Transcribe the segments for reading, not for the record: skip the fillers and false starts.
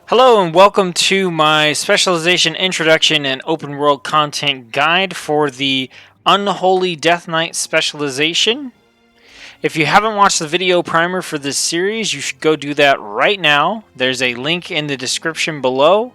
Hello and welcome to my Specialization Introduction and Open World Content Guide for the Unholy Death Knight Specialization. If you haven't watched the video primer for this series, you should go do that right now. There's a link in the description below.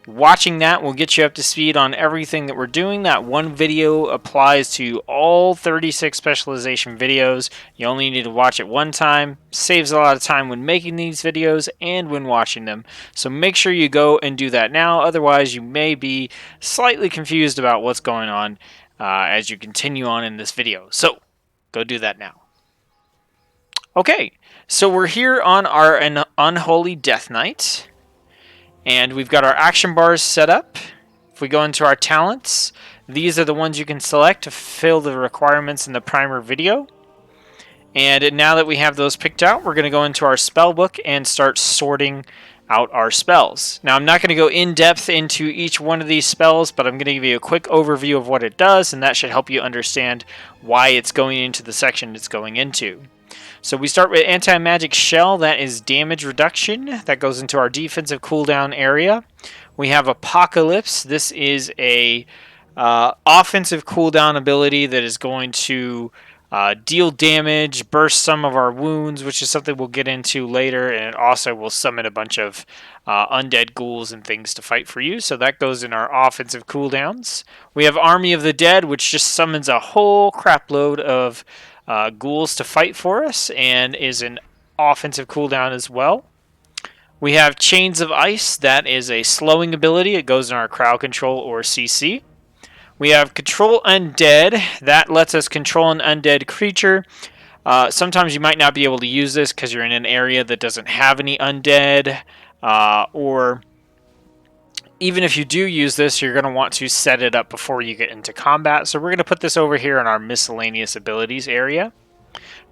Watching that will get you up to speed on everything that we're doing. That one video applies to all 36 specialization videos. You only need to watch it one time. Saves a lot of time when making these videos and when watching them. So make sure you go and do that now. Otherwise, you may be slightly confused about what's going on as you continue on in this video. So go do that now. Okay, so we're here on our Unholy Death Knight. And we've got our action bars set up. If we go into our talents, these are the ones you can select to fill the requirements in the primer video. And now that we have those picked out, we're going to go into our spell book and start sorting out our spells. Now, I'm not going to go in depth into each one of these spells, but I'm going to give you a quick overview of what it does, and that should help you understand why it's going into the section it's going into. So we start with Anti-Magic Shell. That is damage reduction. That goes into our defensive cooldown area. We have Apocalypse. This is a offensive cooldown ability that is going to deal damage, burst some of our wounds, which is something we'll get into later, and it also will summon a bunch of undead ghouls and things to fight for you. So that goes in our offensive cooldowns. We have Army of the Dead, which just summons a whole crap load of ghouls to fight for us and is an offensive cooldown as well. We have Chains of Ice. That is a slowing ability. It goes in our crowd control or CC. We have Control Undead. That lets us control an undead creature. Sometimes you might not be able to use this because you're in an area that doesn't have any undead, or even if you do use this, you're going to want to set it up before you get into combat. So we're going to put this over here in our miscellaneous abilities area.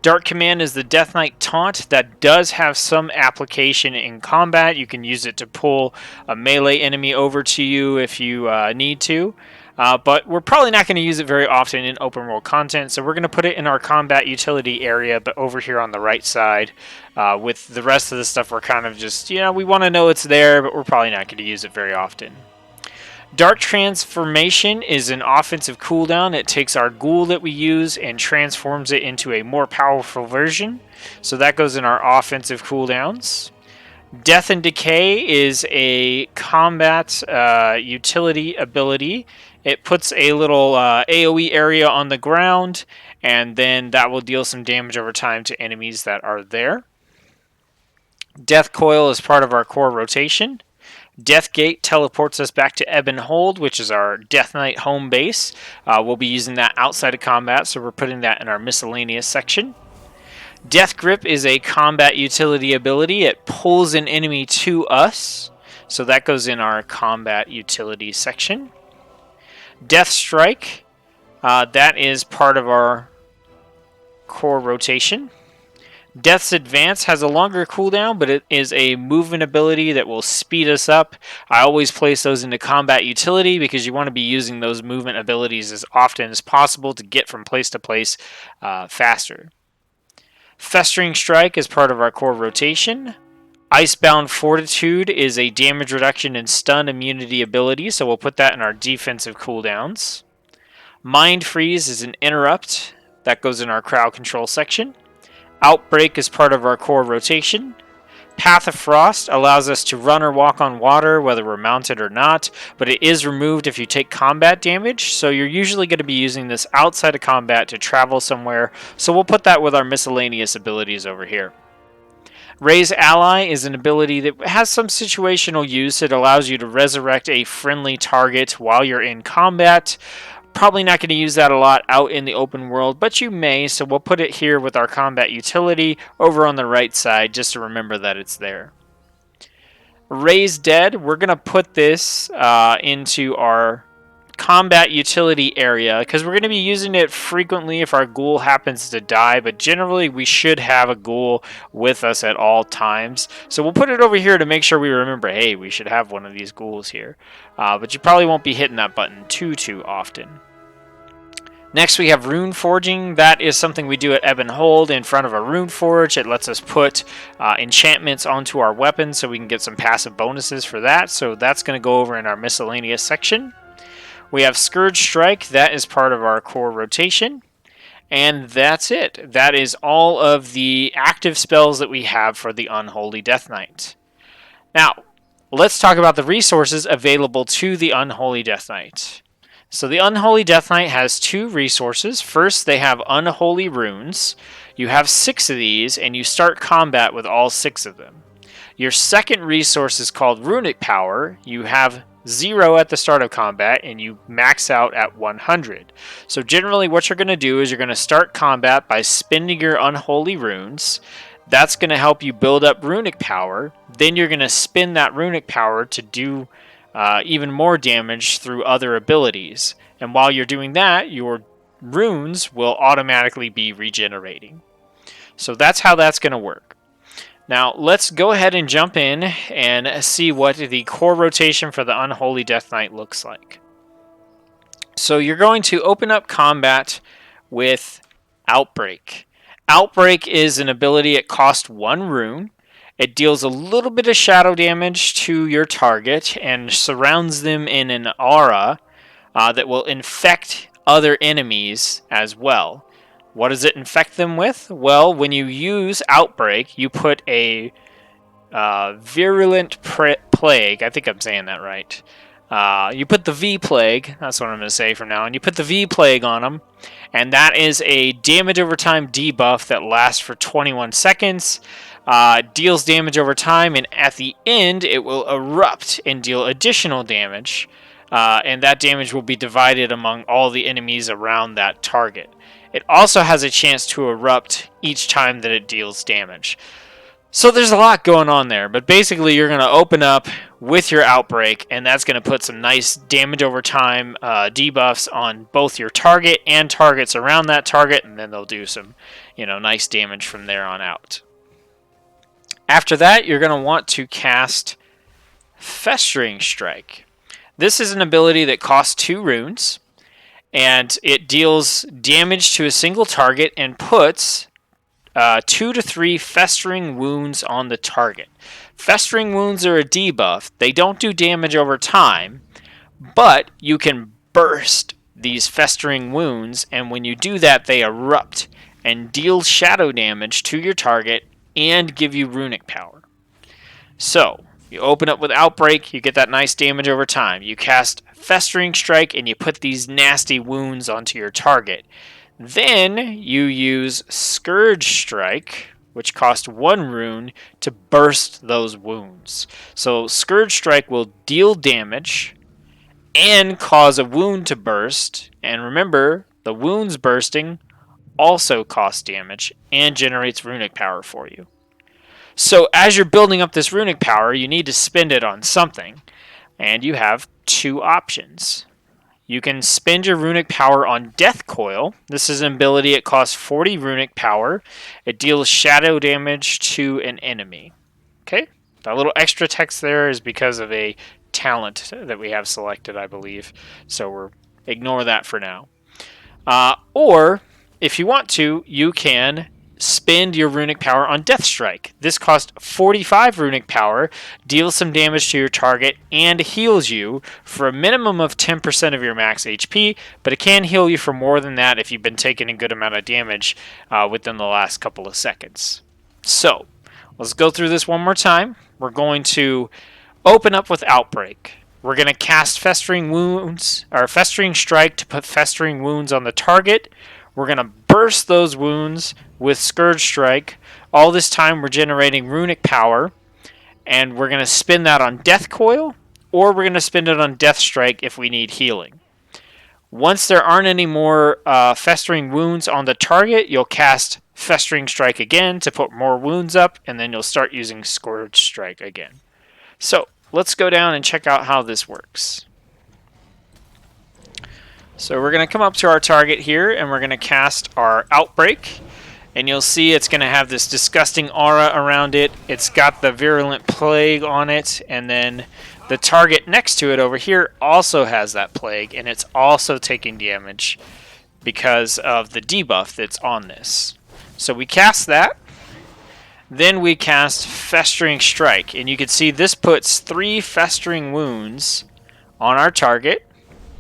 Dark Command is the Death Knight taunt that does have some application in combat. You can use it to pull a melee enemy over to you if you need to. But we're probably not going to use it very often in open world content, so we're going to put it in our combat utility area, but over here on the right side. With the rest of the stuff, we're kind of just, we want to know it's there, but we're probably not going to use it very often. Dark Transformation is an offensive cooldown. It takes our ghoul that we use and transforms it into a more powerful version, so that goes in our offensive cooldowns. Death and Decay is a combat utility ability. It puts a little AoE area on the ground, and then that will deal some damage over time to enemies that are there. Death Coil is part of our core rotation. Death Gate teleports us back to Ebb and Hold, which is our Death Knight home base. We'll be using that outside of combat, so we're putting that in our miscellaneous section. Death Grip is a combat utility ability. It pulls an enemy to us, so that goes in our combat utility section. Death Strike, that is part of our core rotation. Death's Advance has a longer cooldown, but it is a movement ability that will speed us up. I always place those into combat utility because you want to be using those movement abilities as often as possible to get from place to place faster. Festering Strike is part of our core rotation. Icebound Fortitude is a damage reduction and stun immunity ability, so we'll put that in our defensive cooldowns. Mind Freeze is an interrupt. That goes in our crowd control section. Outbreak is part of our core rotation. Path of Frost allows us to run or walk on water, whether we're mounted or not, but it is removed if you take combat damage, so you're usually going to be using this outside of combat to travel somewhere, so we'll put that with our miscellaneous abilities over here. Raise Ally is an ability that has some situational use. It allows you to resurrect a friendly target while you're in combat. Probably not going to use that a lot out in the open world, but you may, so we'll put it here with our combat utility over on the right side just to remember that it's there. Raise Dead, we're going to put this into our combat utility area because we're going to be using it frequently if our ghoul happens to die, but generally we should have a ghoul with us at all times. So we'll put it over here to make sure we remember, hey, we should have one of these ghouls here. But you probably won't be hitting that button too often. Next we have Rune Forging. That is something we do at Ebb and Hold in front of a Rune Forge. It lets us put enchantments onto our weapons so we can get some passive bonuses for that. So that's going to go over in our miscellaneous section. We have Scourge Strike. That is part of our core rotation. And that's it. That is all of the active spells that we have for the Unholy Death Knight. Now, let's talk about the resources available to the Unholy Death Knight. So the Unholy Death Knight has 2 resources. First, they have Unholy Runes. You have 6 of these, and you start combat with all 6 of them. Your second resource is called Runic Power. You have 0 at the start of combat, and you max out at 100. So generally what you're going to do is you're going to start combat by spending your Unholy Runes. That's going to help you build up Runic Power. Then you're going to spend that Runic Power to do even more damage through other abilities. And while you're doing that, your runes will automatically be regenerating. So that's how that's going to work. Now, let's go ahead and jump in and see what the core rotation for the Unholy Death Knight looks like. So you're going to open up combat with Outbreak. Outbreak is an ability, it costs 1 rune. It deals a little bit of shadow damage to your target and surrounds them in an aura that will infect other enemies as well. What does it infect them with? Well, when you use Outbreak, you put a virulent plague. I think I'm saying that right. You put the V plague, that's what I'm going to say from now on. You put the V plague on them, and that is a damage over time debuff that lasts for 21 seconds. Deals damage over time, and at the end it will erupt and deal additional damage, and that damage will be divided among all the enemies around that target. It also has a chance to erupt each time that it deals damage. So there's a lot going on there, but basically you're going to open up with your Outbreak, and that's going to put some nice damage over time debuffs on both your target and targets around that target, and then they'll do some, nice damage from there on out. After that, you're going to want to cast Festering Strike. This is an ability that costs 2 runes, and it deals damage to a single target and puts 2 to 3 Festering Wounds on the target. Festering Wounds are a debuff. They don't do damage over time, but you can burst these Festering Wounds, and when you do that, they erupt and deal shadow damage to your target and give you Runic Power. So, you open up with Outbreak, you get that nice damage over time. You cast Festering Strike, and you put these nasty wounds onto your target. Then, you use Scourge Strike, which costs 1 rune, to burst those wounds. So, Scourge Strike will deal damage and cause a wound to burst. And remember, the wounds bursting also costs damage and generates Runic Power for you. So as you're building up this Runic Power, you need to spend it on something, and you have 2 options. You can spend your Runic Power on Death Coil. This is an ability, it costs 40 Runic Power. It deals shadow damage to an enemy. Okay, that little extra text there is because of a talent that we have selected, I believe, so we'll ignore that for now. Or if you want to, you can spend your Runic Power on Death Strike. This costs 45 Runic Power, deals some damage to your target, and heals you for a minimum of 10% of your max HP, but it can heal you for more than that if you've been taking a good amount of damage within the last couple of seconds. So, let's go through this one more time. We're going to open up with Outbreak. We're going to cast Festering Wounds, or Festering Strike to put Festering Wounds on the target. We're going to burst those wounds with Scourge Strike. All this time we're generating Runic Power, and we're going to spend that on Death Coil, or we're going to spend it on Death Strike if we need healing. Once there aren't any more Festering Wounds on the target, you'll cast Festering Strike again to put more wounds up, and then you'll start using Scourge Strike again. So, let's go down and check out how this works. So we're going to come up to our target here, and we're going to cast our Outbreak. And you'll see it's going to have this disgusting aura around it. It's got the virulent plague on it, and then the target next to it over here also has that plague, and it's also taking damage. because of the debuff that's on this. So we cast that. Then we cast Festering Strike, and you can see this puts 3 Festering Wounds on our target,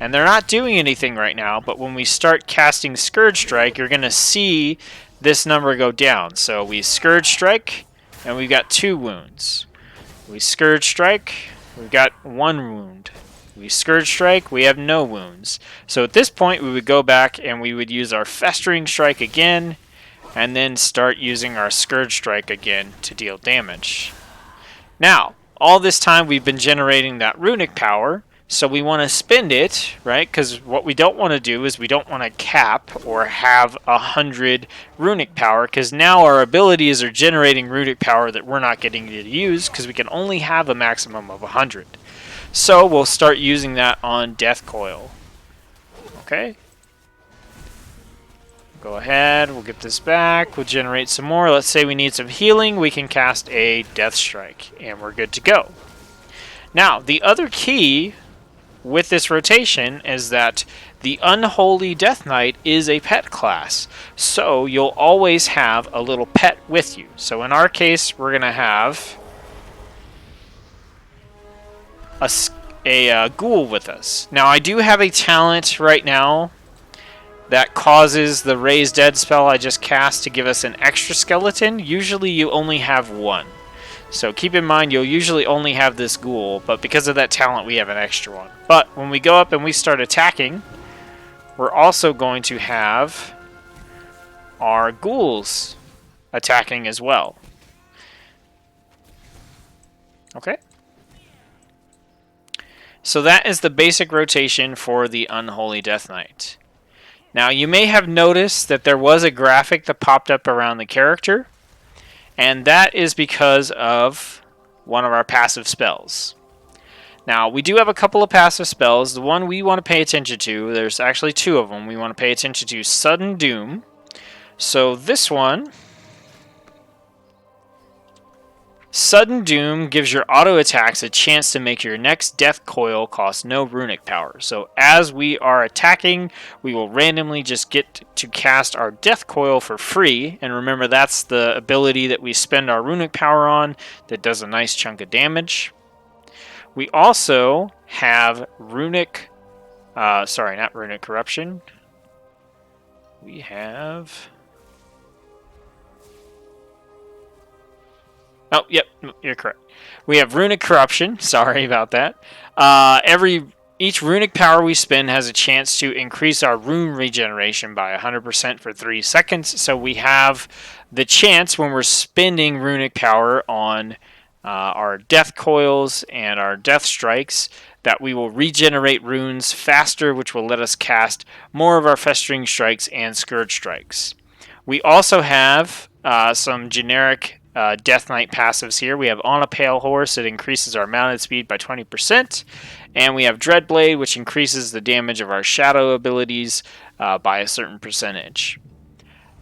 and they're not doing anything right now, but when we start casting Scourge Strike, you're going to see this number go down. So we Scourge Strike, and we've got 2 wounds. We Scourge Strike, we've got 1 wound. We Scourge Strike, we have no wounds. So at this point, we would go back and we would use our Festering Strike again, and then start using our Scourge Strike again to deal damage. Now, all this time we've been generating that runic power, so we want to spend it, right? Because what we don't want to do is we don't want to cap or have 100 runic power, because now our abilities are generating runic power that we're not getting to use because we can only have a maximum of 100. So we'll start using that on Death Coil. Okay. Go ahead, we'll get this back, we'll generate some more. Let's say we need some healing, we can cast a Death Strike, and we're good to go. Now, the other key with this rotation is that the Unholy Death Knight is a pet class, so you'll always have a little pet with you. So in our case, we're going to have a ghoul with us. Now, I do have a talent right now that causes the Raise Dead spell I just cast to give us an extra skeleton. Usually you only have 1. So keep in mind you'll usually only have this ghoul, but because of that talent we have an extra one. But when we go up and we start attacking, we're also going to have our ghouls attacking as well. Okay? So that is the basic rotation for the Unholy Death Knight. Now, you may have noticed that there was a graphic that popped up around the character, and that is because of one of our passive spells. Now, we do have a couple of passive spells. The one we want to pay attention to, there's actually 2 of them. We want to pay attention to Sudden Doom. So this one, Sudden Doom gives your auto attacks a chance to make your next death coil cost no runic power. So as we are attacking, we will randomly just get to cast our death coil for free. And remember, that's the ability that we spend our runic power on that does a nice chunk of damage. We also have runic, not runic corruption. We have... Oh, yep, you're correct. We have Runic Corruption. Sorry about that. Each runic power we spend has a chance to increase our rune regeneration by 100% for 3 seconds. So we have the chance when we're spending runic power on our death coils and our death strikes that we will regenerate runes faster, which will let us cast more of our festering strikes and scourge strikes. We also have some generic Death Knight passives here. We have On a Pale Horse, it increases our mounted speed by 20%. And we have Dreadblade, which increases the damage of our shadow abilities by a certain percentage.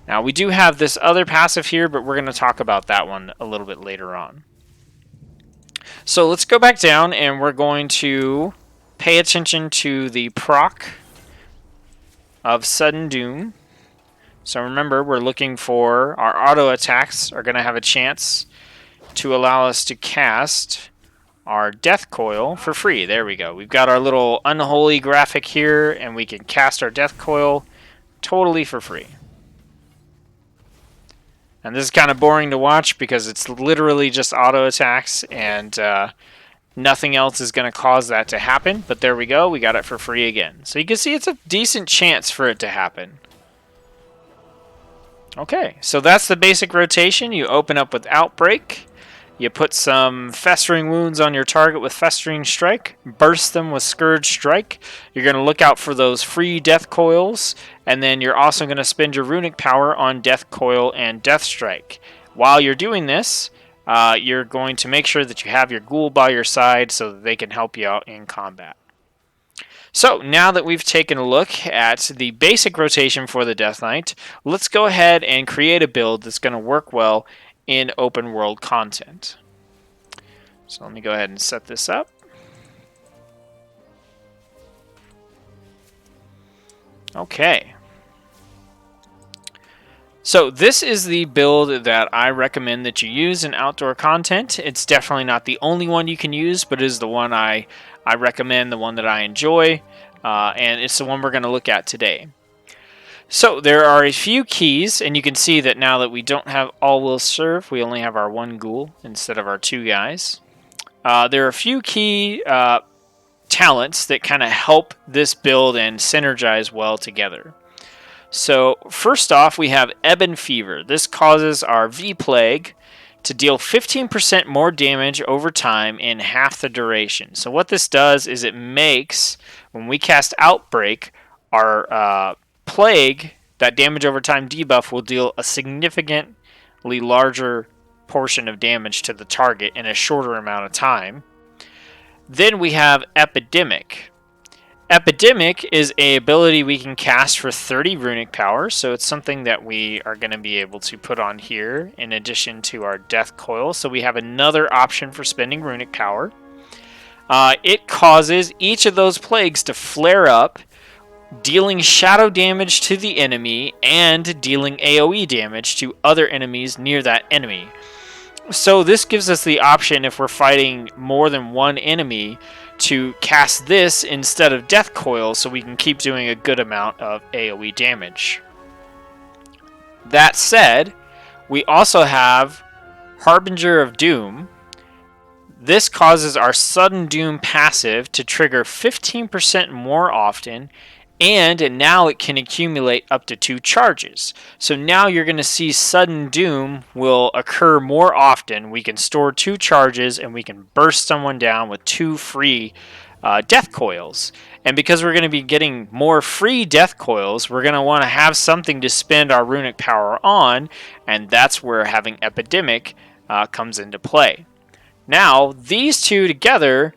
Now, we do have this other passive here, but we're going to talk about that one a little bit later on. So let's go back down, and we're going to pay attention to the proc of Sudden Doom. So remember, we're looking for our auto attacks are going to have a chance to allow us to cast our death coil for free. There we go. We've got our little unholy graphic here, and we can cast our death coil totally for free. And this is kind of boring to watch because it's literally just auto attacks, and nothing else is going to cause that to happen. But there we go. We got it for free again. So you can see it's a decent chance for it to happen. Okay, so that's the basic rotation. You open up with Outbreak. You put some Festering Wounds on your target with Festering Strike. Burst them with Scourge Strike. You're going to look out for those free Death Coils. And then you're also going to spend your Runic Power on Death Coil and Death Strike. While you're doing this, you're going to make sure that you have your Ghoul by your side so that they can help you out in combat. So, now that we've taken a look at the basic rotation for the Death Knight, let's go ahead and create a build that's going to work well in open world content. So let me go ahead and set this up. Okay. So this is the build that I recommend that you use in outdoor content. It's definitely not the only one you can use, but it is the one I recommend, the one that I enjoy, and it's the one we're going to look at today. So there are a few keys, and you can see that now that we don't have all will serve, we only have our one ghoul instead of our two guys. There are a few key talents that kind of help this build and synergize well together. So first off, we have Ebon Fever. This causes our V-Plague to deal 15% more damage over time in half the duration. So what this does is it makes, when we cast Outbreak, our Plague, that damage over time debuff, will deal a significantly larger portion of damage to the target in a shorter amount of time. Then we have Epidemic. Epidemic is an ability we can cast for 30 runic power, so it's something that we are going to be able to put on here in addition to our Death Coil. So we have another option for spending runic power. It causes each of those plagues to flare up, dealing shadow damage to the enemy and dealing AoE damage to other enemies near that enemy. So this gives us the option, if we're fighting more than one enemy, to cast this instead of Death Coil, so we can keep doing a good amount of AoE damage. That said, we also have Harbinger of Doom. This causes our Sudden Doom passive to trigger 15% more often, and now it can accumulate up to 2 charges. So now you're going to see Sudden Doom will occur more often. We can store 2 charges, and we can burst someone down with 2 free Death Coils. And because we're going to be getting more free Death Coils, we're going to want to have something to spend our runic power on, and that's where having Epidemic comes into play. Now, these two together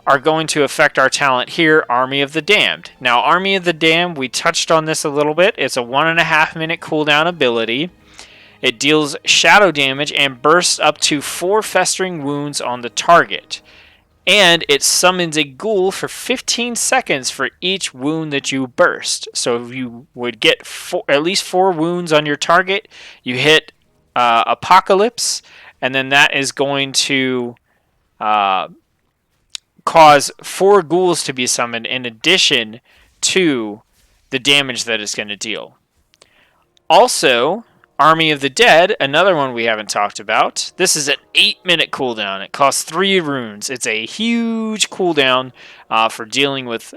are going to affect our talent here, Army of the Damned. Now, Army of the Damned, we touched on this a little bit. It's a 1.5 minute cooldown ability. It deals shadow damage and bursts up to 4 festering wounds on the target. And it summons a ghoul for 15 seconds for each wound that you burst. So if you would get at least 4 wounds on your target, you hit Apocalypse, and then that is going to cause 4 ghouls to be summoned in addition to the damage that it's going to deal. Also, Army of the Dead, another one we haven't talked about. This is an 8-minute cooldown. It costs 3 runes. It's a huge cooldown for dealing with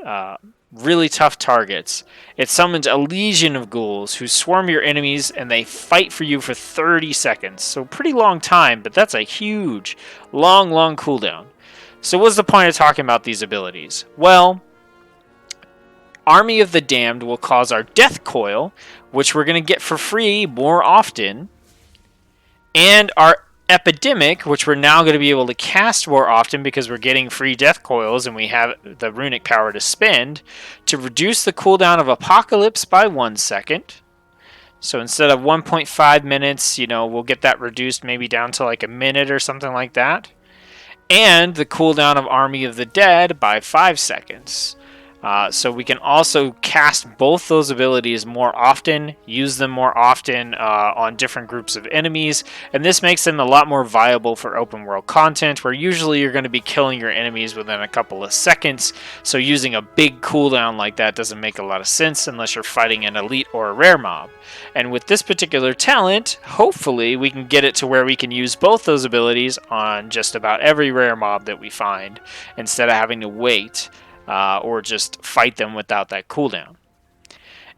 really tough targets. It summons a legion of ghouls who swarm your enemies, and they fight for you for 30 seconds. So pretty long time, but that's a huge, long cooldown. So what's the point of talking about these abilities? Well, Army of the Damned will cause our Death Coil, which we're going to get for free more often, and our Epidemic, which we're now going to be able to cast more often because we're getting free Death Coils and we have the runic power to spend, to reduce the cooldown of Apocalypse by 1 second. So instead of 1.5 minutes, we'll get that reduced maybe down to like a minute or something like that. And the cooldown of Army of the Dead by 5 seconds. So we can also cast both those abilities more often, use them more often on different groups of enemies, and this makes them a lot more viable for open world content, where usually you're going to be killing your enemies within a couple of seconds, so using a big cooldown like that doesn't make a lot of sense unless you're fighting an elite or a rare mob. And with this particular talent, hopefully we can get it to where we can use both those abilities on just about every rare mob that we find, instead of having to wait or just fight them without that cooldown.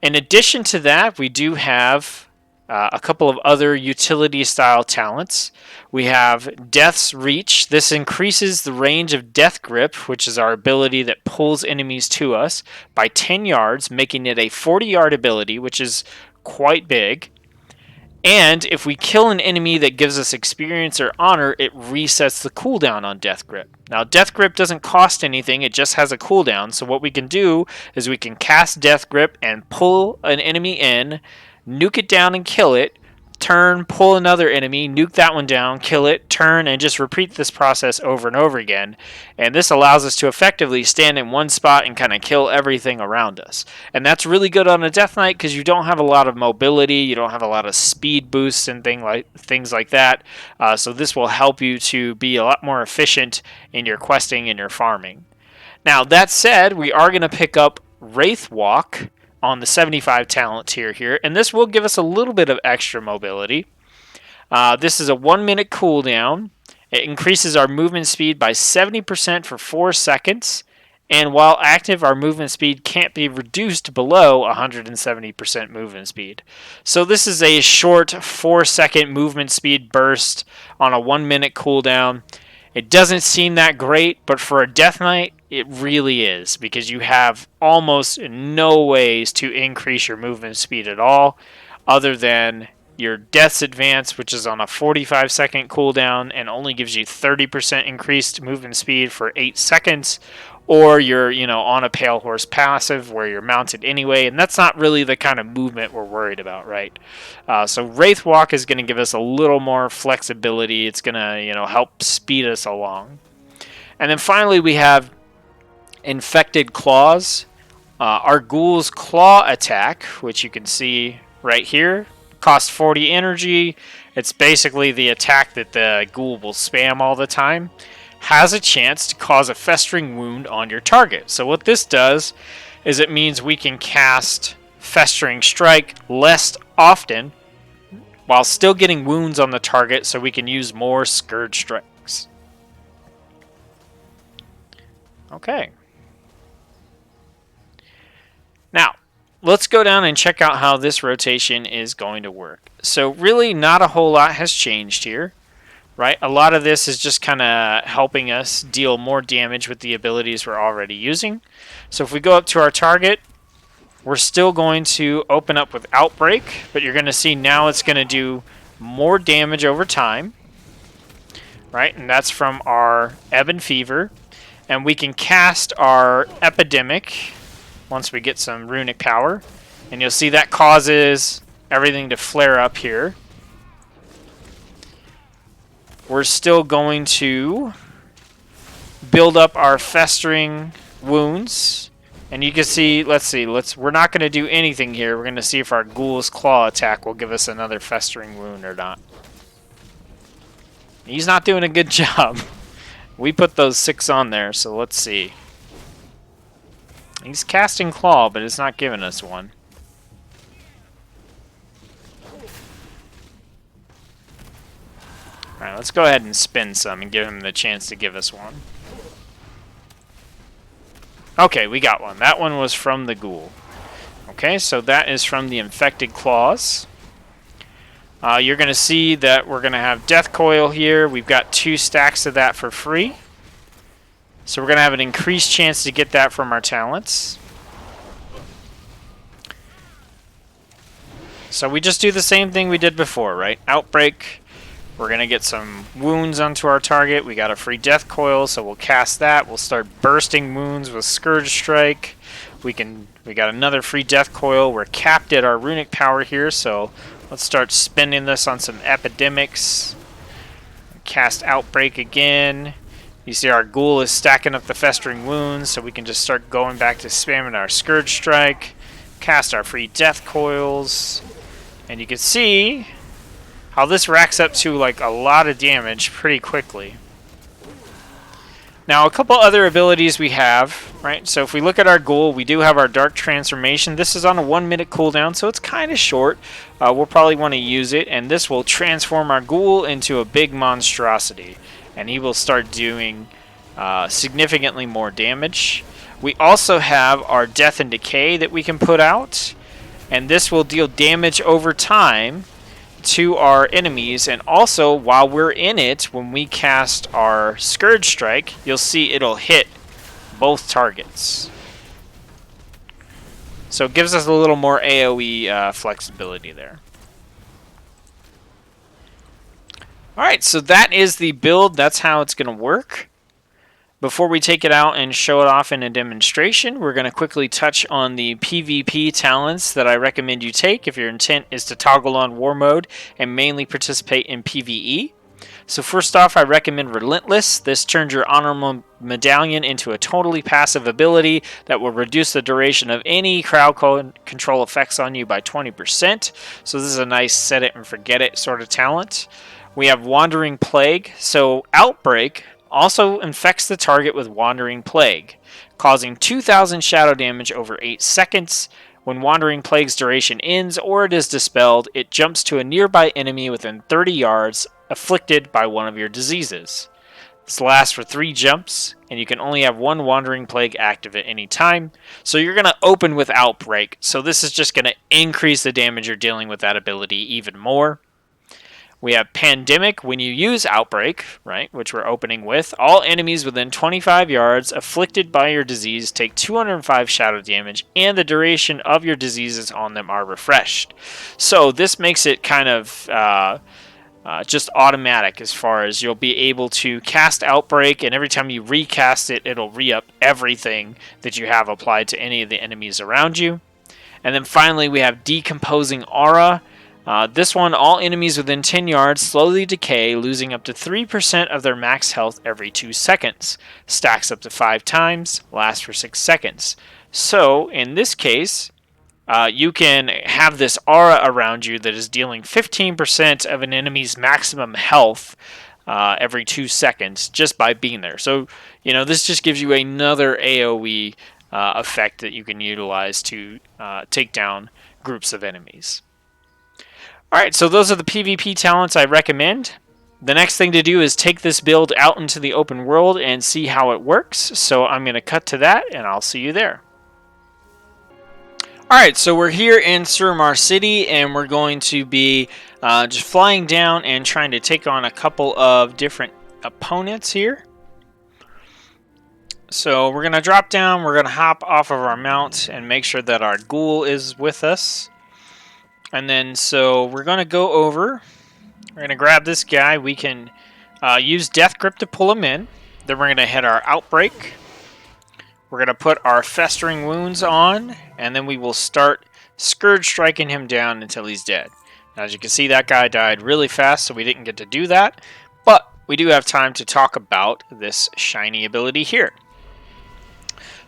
In addition to that, we do have a couple of other utility style talents. We have Death's Reach. This increases the range of Death Grip, which is our ability that pulls enemies to us, by 10 yards, making it a 40-yard ability, which is quite big. And if we kill an enemy that gives us experience or honor, it resets the cooldown on Death Grip. Now, Death Grip doesn't cost anything, it just has a cooldown. So what we can do is we can cast Death Grip and pull an enemy in, nuke it down and kill it, turn, pull another enemy, nuke that one down, kill it, turn, and just repeat this process over and over again. And this allows us to effectively stand in one spot and kind of kill everything around us. And that's really good on a Death Knight because you don't have a lot of mobility, you don't have a lot of speed boosts and things like that. So this will help you to be a lot more efficient in your questing and your farming. Now, that said, we are going to pick up Wraith Walk on the 75 talent tier here, and this will give us a little bit of extra mobility. This is a 1 minute cooldown. It increases our movement speed by 70% for 4 seconds, and while active, our movement speed can't be reduced below 170% movement speed. So this is a short 4-second movement speed burst on a 1 minute cooldown. It doesn't seem that great, but for a Death Knight, it really is, because you have almost no ways to increase your movement speed at all, other than your Death's Advance, which is on a 45-second cooldown and only gives you 30% increased movement speed for 8 seconds, or you're, on a Pale Horse passive where you're mounted anyway, and that's not really the kind of movement we're worried about, right? So Wraith Walk is going to give us a little more flexibility. It's going to, help speed us along. And then finally we have Infected Claws. Our Ghoul's Claw attack, which you can see right here, costs 40 energy. It's basically the attack that the Ghoul will spam all the time. Has a chance to cause a festering wound on your target. So what this does is it means we can cast Festering Strike less often while still getting wounds on the target, so we can use more Scourge Strikes. Okay. Now, let's go down and check out how this rotation is going to work. So really not a whole lot has changed here. Right? A lot of this is just kind of helping us deal more damage with the abilities we're already using. So if we go up to our target, we're still going to open up with Outbreak, but you're going to see now it's going to do more damage over time. Right? And that's from our Ebb and Fever. And we can cast our Epidemic once we get some runic power. And you'll see that causes everything to flare up here. We're still going to build up our festering wounds. And you can see, we're not going to do anything here. We're going to see if our Ghoul's Claw attack will give us another festering wound or not. He's not doing a good job. We put those 6 on there, so let's see. He's casting Claw, but it's not giving us one. Alright, let's go ahead and spin some and give him the chance to give us one. Okay, we got one. That one was from the Ghoul. Okay, so that is from the Infected Claws. You're going to see that we're going to have Death Coil here. We've got 2 stacks of that for free. So we're going to have an increased chance to get that from our talents. So we just do the same thing we did before, right? Outbreak. We're going to get some wounds onto our target. We got a free Death Coil, so we'll cast that. We'll start bursting wounds with Scourge Strike. We got another free Death Coil. We're capped at our runic power here, so let's start spending this on some epidemics. Cast Outbreak again. You see our Ghoul is stacking up the festering wounds, so we can just start going back to spamming our Scourge Strike. Cast our free Death Coils. And you can see how this racks up to like a lot of damage pretty quickly. Now, a couple other abilities we have, right? So if we look at our Ghoul, we do have our Dark Transformation. This is on a 1 minute cooldown, so it's kind of short. We'll probably want to use it, and this will transform our Ghoul into a big monstrosity, and he will start doing significantly more damage. We also have our Death and Decay that we can put out, and this will deal damage over time to our enemies, and also while we're in it, when we cast our Scourge Strike, you'll see it'll hit both targets. So it gives us a little more AoE flexibility there. Alright, so that is the build. That's how it's going to work. Before we take it out and show it off in a demonstration, we're going to quickly touch on the PvP talents that I recommend you take if your intent is to toggle on War Mode and mainly participate in PvE. So first off, I recommend Relentless. This turns your Honorable Medallion into a totally passive ability that will reduce the duration of any crowd control effects on you by 20%. So this is a nice set it and forget it sort of talent. We have Wandering Plague. So Outbreak also infects the target with Wandering Plague, causing 2,000 shadow damage over 8 seconds. When Wandering Plague's duration ends or it is dispelled, it jumps to a nearby enemy within 30 yards, afflicted by one of your diseases. This lasts for 3 jumps, and you can only have 1 Wandering Plague active at any time. So you're going to open with Outbreak, so this is just going to increase the damage you're dealing with that ability even more. We have Pandemic. When you use Outbreak, right, which we're opening with, all enemies within 25 yards afflicted by your disease take 205 shadow damage, and the duration of your diseases on them are refreshed. So this makes it kind of just automatic as far as you'll be able to cast Outbreak, and every time you recast it, it'll re-up everything that you have applied to any of the enemies around you. And then finally, we have Decomposing Aura. This one, all enemies within 10 yards slowly decay, losing up to 3% of their max health every 2 seconds. Stacks up to 5 times, lasts for 6 seconds. So, in this case, you can have this aura around you that is dealing 15% of an enemy's maximum health every 2 seconds just by being there. So, this just gives you another AoE effect that you can utilize to take down groups of enemies. Alright, so those are the PvP talents I recommend. The next thing to do is take this build out into the open world and see how it works. So I'm going to cut to that, and I'll see you there. Alright, so we're here in Suramar City, and we're going to be just flying down and trying to take on a couple of different opponents here. So we're going to drop down, we're going to hop off of our mount and make sure that our ghoul is with us. And then, so we're going to go over, we're going to grab this guy, we can use Death Grip to pull him in. Then we're going to hit our Outbreak. We're going to put our Festering Wounds on, and then we will start Scourge striking him down until he's dead. Now, as you can see, that guy died really fast, so we didn't get to do that. But we do have time to talk about this shiny ability here.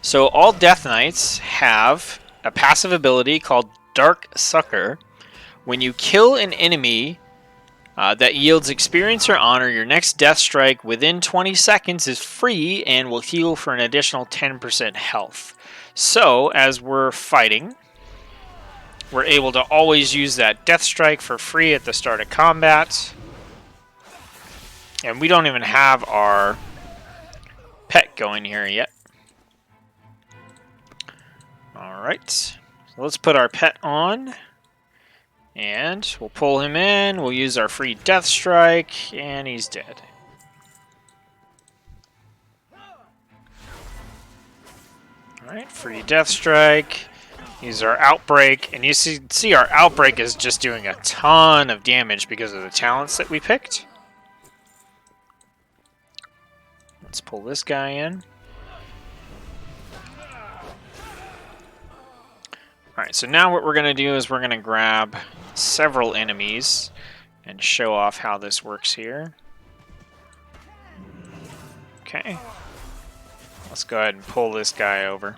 So all Death Knights have a passive ability called Dark Sucker. When you kill an enemy that yields experience or honor, your next death strike within 20 seconds is free and will heal for an additional 10% health. So, as we're fighting, we're able to always use that death strike for free at the start of combat. And we don't even have our pet going here yet. Alright, so let's put our pet on. And we'll pull him in, we'll use our free death strike, and he's dead. Alright, free death strike. Use our Outbreak, and you see our Outbreak is just doing a ton of damage because of the talents that we picked. Let's pull this guy in. Alright, so now what we're going to do is we're going to grab several enemies and show off how this works here. Okay. Let's go ahead and pull this guy over.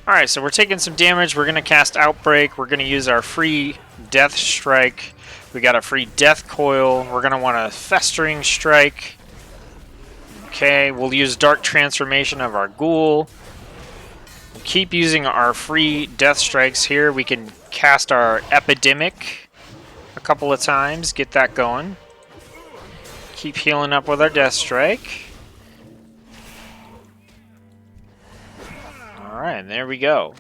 Alright, so we're taking some damage. We're going to cast Outbreak. We're going to use our free Death Strike. We got a free Death Coil. We're going to want a Festering Strike. Okay, we'll use Dark Transformation of our Ghoul. We'll keep using our free Death Strikes here. We can cast our Epidemic a couple of times, get that going. Keep healing up with our Death Strike. Alright, there we go.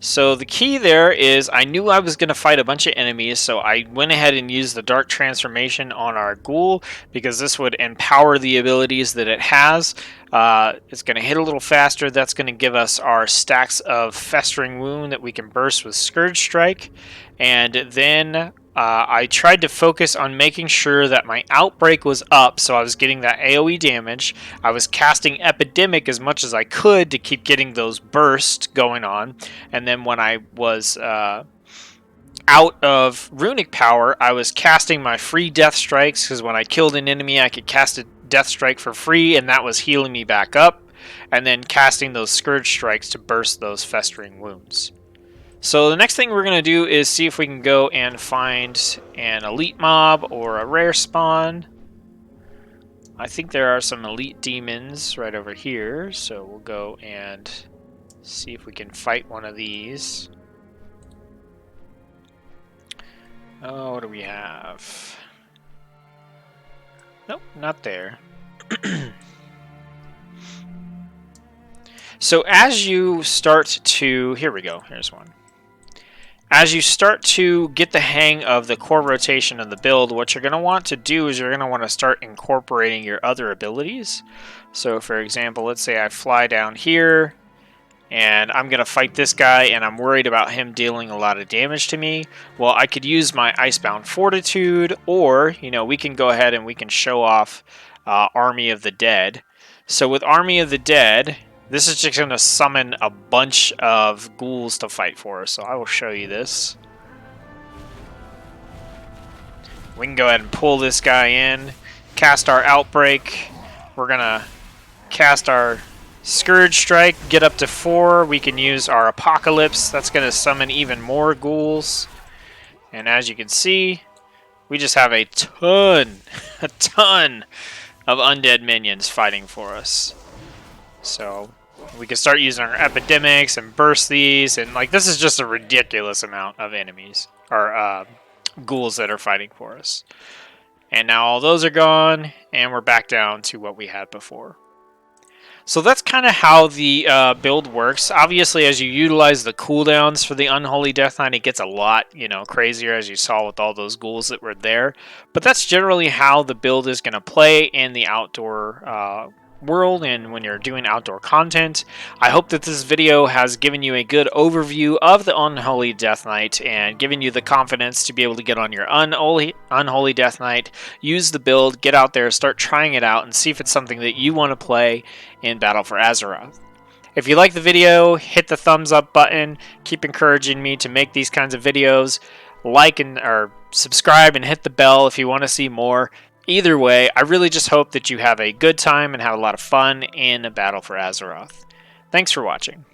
So the key there is I knew I was going to fight a bunch of enemies, so I went ahead and used the Dark Transformation on our Ghoul because this would empower the abilities that it has. It's going to hit a little faster. That's going to give us our stacks of Festering Wound that we can burst with Scourge Strike. And then I tried to focus on making sure that my outbreak was up, so I was getting that AoE damage. I was casting Epidemic as much as I could to keep getting those bursts going on. And then when I was out of runic power, I was casting my free death strikes, because when I killed an enemy I could cast a death strike for free, and that was healing me back up, and then casting those scourge strikes to burst those festering wounds. So the next thing we're going to do is see if we can go and find an elite mob or a rare spawn. I think there are some elite demons right over here, so we'll go and see if we can fight one of these. Oh, what do we have? Nope, not there. So as you start to... Here we go. Here's one. As you start to get the hang of the core rotation of the build, what you're going to want to do is you're going to want to start incorporating your other abilities. So for example, let's say I fly down here, and I'm going to fight this guy, and I'm worried about him dealing a lot of damage to me. Well, I could use my Icebound Fortitude, or, you know, we can go ahead and we can show off Army of the Dead. So with Army of the Dead, this is just going to summon a bunch of ghouls to fight for us, so I will show you this. We can go ahead and pull this guy in, cast our Outbreak. We're going to cast our Scourge Strike, get up to 4. We can use our Apocalypse. That's going to summon even more ghouls. And as you can see, we just have a ton of undead minions fighting for us. So we can start using our epidemics and burst these, and like this is just a ridiculous amount of enemies or ghouls that are fighting for us. And now all those are gone, and we're back down to what we had before. So that's kind of how the build works. Obviously, as you utilize the cooldowns for the Unholy Death Knight, it gets a lot, you know, crazier, as you saw with all those ghouls that were there. But that's generally how the build is going to play in the outdoor world and when you're doing outdoor content. I hope that this video has given you a good overview of the Unholy Death Knight and given you the confidence to be able to get on your Unholy Death Knight, use the build, get out there, start trying it out, and see if it's something that you want to play in Battle for Azeroth. If you like the video, hit the thumbs up button. Keep encouraging me to make these kinds of videos. Like or subscribe and hit the bell if you want to see more. Either way, I really just hope that you have a good time and have a lot of fun in Battle for Azeroth. Thanks for watching.